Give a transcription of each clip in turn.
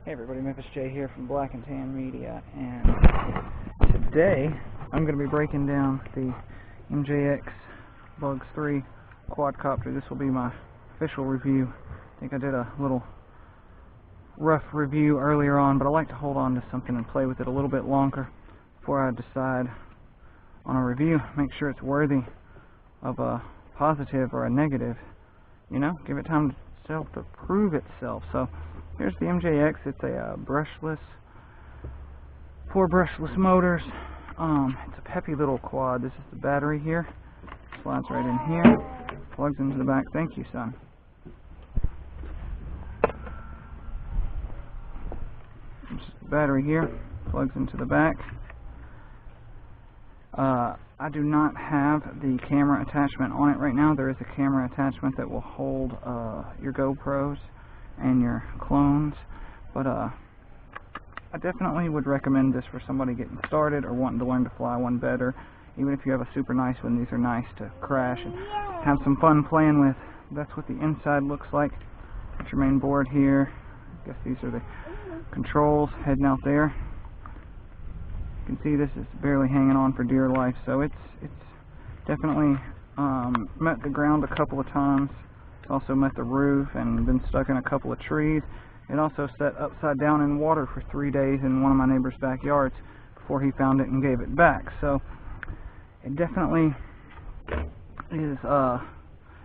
Hey everybody, Memphis J here from Black and Tan Media, and today I'm going to be breaking down the MJX Bugs3 quadcopter. This will be my official review. I think I did a little rough review earlier on, but I like to hold on to something and play with it a little bit longer before I decide on a review. Make sure it's worthy of a positive or a negative. You know, give it time to prove itself. So here's the MJX. It's a brushless, 4 brushless motors. It's a peppy little quad. This is the battery here. Slides right in here. Plugs into the back. Thank you, son. This is the battery here. Plugs into the back. I do not have the camera attachment on it right now. There is a camera attachment that will hold your GoPros and your clones, but I definitely would recommend this for somebody getting started or wanting to learn to fly one better. Even if you have a super nice one, these are nice to crash and have some fun playing with. That's what the inside looks like. Got your main board here. I guess these are the controls heading out there. You can see this is barely hanging on for dear life, so it's definitely met the ground a couple of times. It's also met the roof and been stuck in a couple of trees. It also sat upside down in water for 3 days in one of my neighbor's backyards before he found it and gave it back. So it definitely is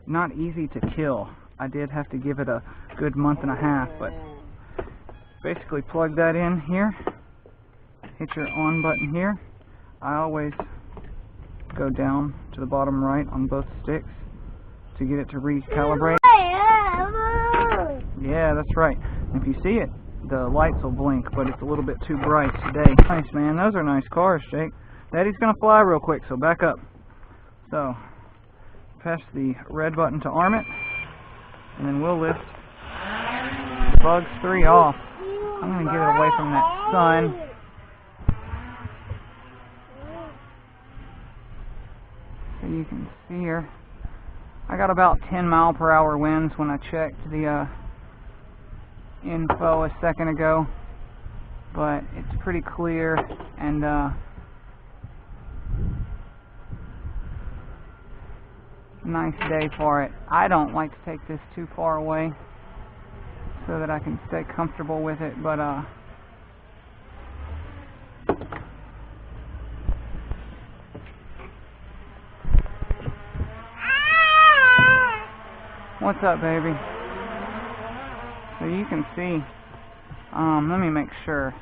not easy to kill. I did have to give it a good month and a half, but basically plug that in here. Hit your on button here. I always go down to the bottom right on both sticks to get it to recalibrate. Yeah, that's right. If you see it, the lights will blink, but it's a little bit too bright today. Nice, man. Those are nice cars, Jake. Daddy's gonna fly real quick, so back up. So, press the red button to arm it, and then we'll lift the Bugs3 off. I'm gonna get it away from that sun. So you can see here, I got about 10 mile/hour winds when I checked the info a second ago, but it's pretty clear, and nice day for it. I don't like to take this too far away so that I can stay comfortable with it, but what's up, baby? So you can see, let me make sure.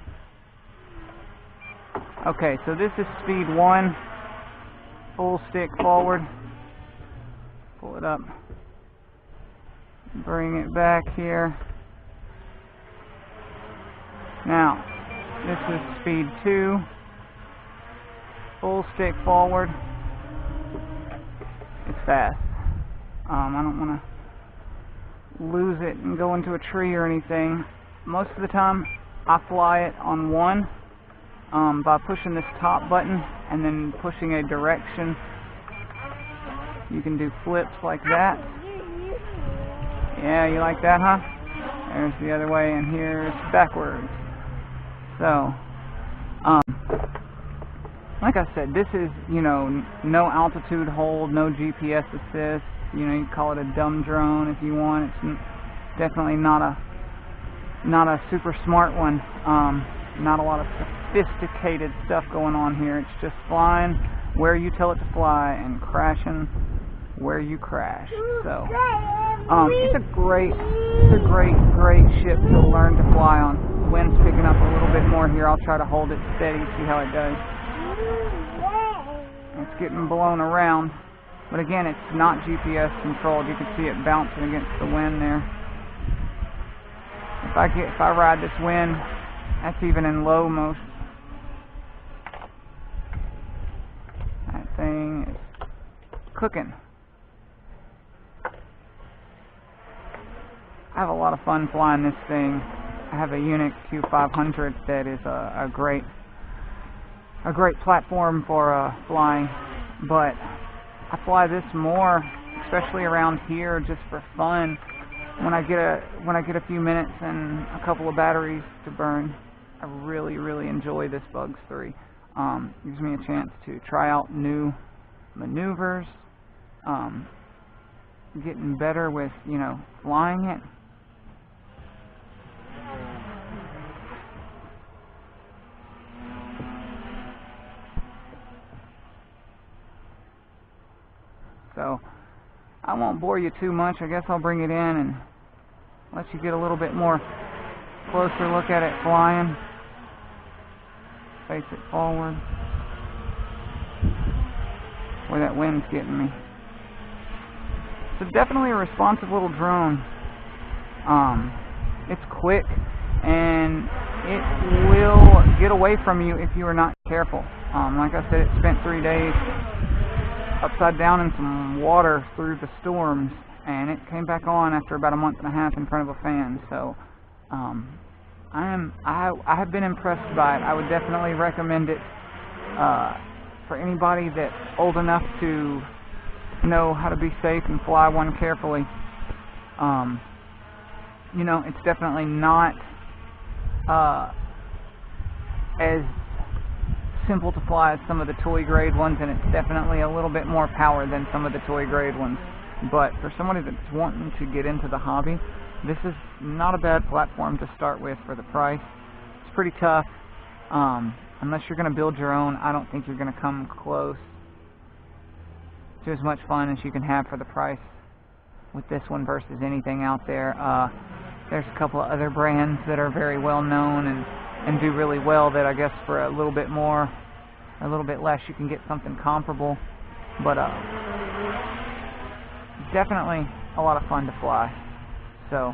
Okay, so this is speed 1, full stick forward. Pull it up. Bring it back here. Now, this is speed 2, full stick forward. It's fast. I don't want to lose it and go into a tree or anything. Most of the time I fly it on 1 by pushing this top button and then pushing a direction. You can do flips like that. Yeah, you like that, huh? There's the other way, and here's backwards. So like I said, this is, you know, no altitude hold, no GPS assist. You know, you call it a dumb drone if you want. It's definitely not a super smart one. Not a lot of sophisticated stuff going on here. It's just flying where you tell it to fly and crashing where you crash. So it's a great ship to learn to fly on. The wind's picking up a little bit more here. I'll try to hold it steady, see how it does. It's getting blown around. But again, it's not GPS controlled. You can see it bouncing against the wind there. If I ride this wind, that's even in low most. That thing is cooking. I have a lot of fun flying this thing. I have a Unix Q500 that is a great platform for flying, but I fly this more, especially around here, just for fun. when I get a few minutes and a couple of batteries to burn, I really enjoy this Bugs3. Gives me a chance to try out new maneuvers, getting better with, you know, flying it. So I won't bore you too much. I guess I'll bring it in and let you get a little bit more closer look at it flying. Face it forward. Boy, that wind's getting me. So definitely a responsive little drone. It's quick and it will get away from you if you are not careful. Like I said, it spent 3 days upside down in some water through the storms, and it came back on after about a month and a half in front of a fan. So I have been impressed by it. I would definitely recommend it for anybody that's old enough to know how to be safe and fly one carefully. You know, it's definitely not as simple to fly as some of the toy grade ones, and it's definitely a little bit more power than some of the toy grade ones. But for somebody that's wanting to get into the hobby, this is not a bad platform to start with for the price. It's pretty tough. Unless you're going to build your own, I don't think you're going to come close to as much fun as you can have for the price with this one versus anything out there. There's a couple of other brands that are very well known and do really well that I guess for a little bit more, a little bit less, you can get something comparable. But definitely a lot of fun to fly. So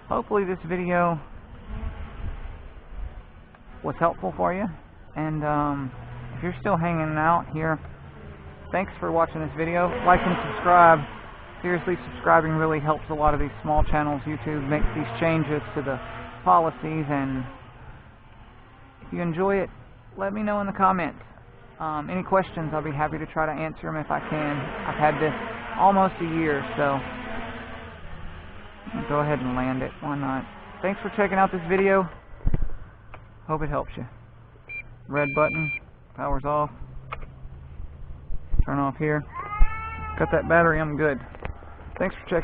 hopefully this video was helpful for you, and if you're still hanging out here, thanks for watching this video. Like and subscribe. Seriously, subscribing really helps a lot of these small channels. YouTube makes these changes to the policies, and if you enjoy it, let me know in the comments. Any questions, I'll be happy to try to answer them if I can. I've had this almost a year, so go ahead and land it. Why not? Thanks for checking out this video. Hope it helps you. Red button, power's off. Turn off here. Got that battery, I'm good. Thanks for checking.